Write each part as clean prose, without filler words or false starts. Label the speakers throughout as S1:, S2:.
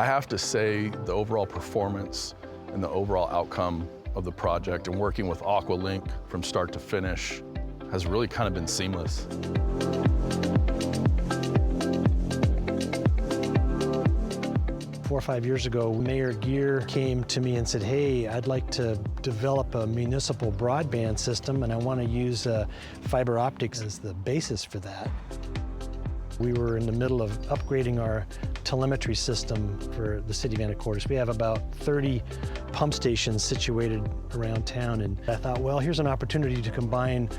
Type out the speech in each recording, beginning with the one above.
S1: I have to say the overall performance and the overall outcome of the project and working with Aqualinq from start to finish has really kind of been seamless.
S2: 4 or 5 years ago, Mayor Gear came to me and said, hey, I'd like to develop a municipal broadband system, and I want to use fiber optics as the basis for that. We were in the middle of upgrading our telemetry system for the city of Anacortes. We have about 30 pump stations situated around town, and I thought, well, here's an opportunity to combine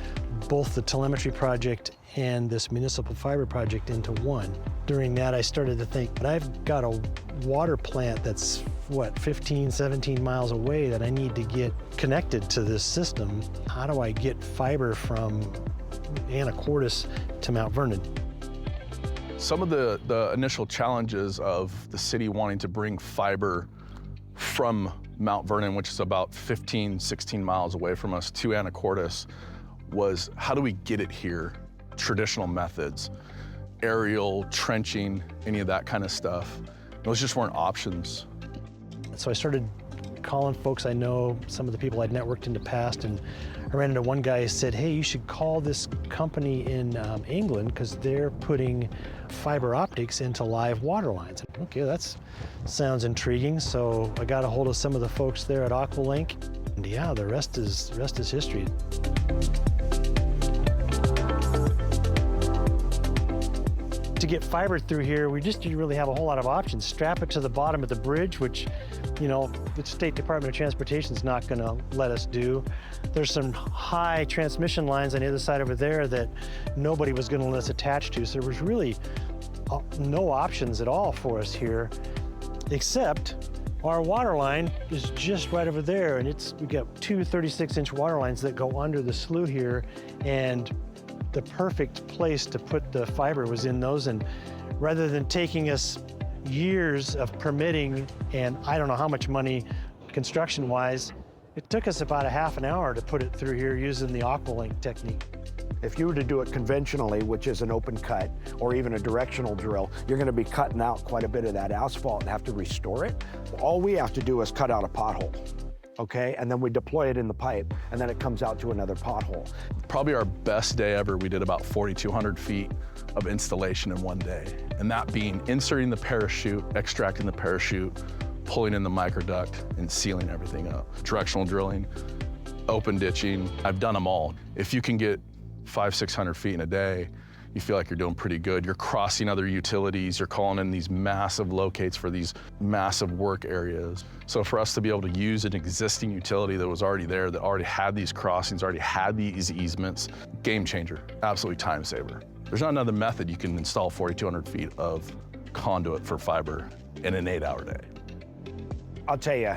S2: both the telemetry project and this municipal fiber project into one. During that, I started to think, but I've got a water plant that's, what, 15, 17 miles away that I need to get connected to this system. How do I get fiber from Anacortes to Mount Vernon?
S1: Some of the initial challenges of the city wanting to bring fiber from Mount Vernon, which is about 15, 16 miles away from us, to Anacortes, was how do we get it here? Traditional methods, aerial, trenching, any of that kind of stuff. Those just weren't options.
S2: So I started calling folks I know, some of the people I'd networked in the past, and I ran into one guy who said, hey, you should call this company in England because they're putting fiber optics into live water lines. Okay, that sounds intriguing. So I got a hold of some of the folks there at Aqualinq, and yeah, the rest is history. To get fiber through here, we just didn't really have a whole lot of options. Strap it to the bottom of the bridge, which, you know, the State Department of Transportation is not going to let us do. There's some high transmission lines on the other side over there that nobody was going to let us attach to. So there was really no options at all for us here, except our water line is just right over there, and we got two 36-inch water lines that go under the slough here, and the perfect place to put the fiber was in those. And rather than taking us years of permitting and I don't know how much money construction-wise, it took us about a half an hour to put it through here using the Aqualinq technique.
S3: If you were to do it conventionally, which is an open cut or even a directional drill, you're going to be cutting out quite a bit of that asphalt and have to restore it. All we have to do is cut out a pothole. Okay, and then we deploy it in the pipe, and then it comes out to another pothole.
S1: Probably our best day ever, we did about 4,200 feet of installation in one day. And that being inserting the parachute, extracting the parachute, pulling in the microduct, and sealing everything up. Directional drilling, open ditching, I've done them all. If you can get 500, 600 feet in a day, you feel like you're doing pretty good. You're crossing other utilities, you're calling in these massive locates for these massive work areas. So for us to be able to use an existing utility that was already there, that already had these crossings, already had these easements, game changer, absolutely time saver. There's not another method you can install 4,200 feet of conduit for fiber in an 8-hour day.
S3: I'll tell you,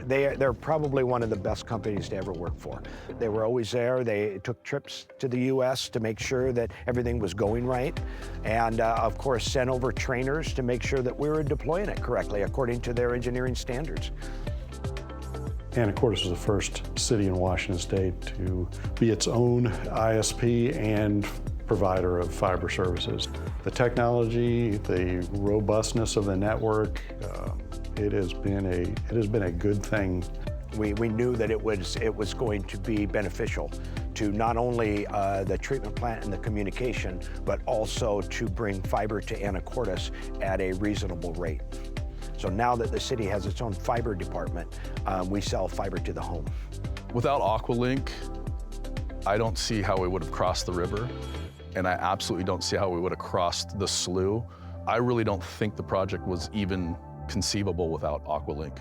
S3: they're probably one of the best companies to ever work for. They were always there. They took trips to the U.S. to make sure that everything was going right. And of course, sent over trainers to make sure that we were deploying it correctly according to their engineering standards.
S4: Anacortes was the first city in Washington State to be its own ISP and provider of fiber services. The technology, the robustness of the network, it has been a good thing.
S3: We knew that it was going to be beneficial to not only the treatment plant and the communication, but also to bring fiber to Anacortes at a reasonable rate. So now that the city has its own fiber department, we sell fiber to the home.
S1: Without Aqualinq, I don't see how we would have crossed the river, and I absolutely don't see how we would have crossed the slough. I really don't think the project was even conceivable without Aqualinq.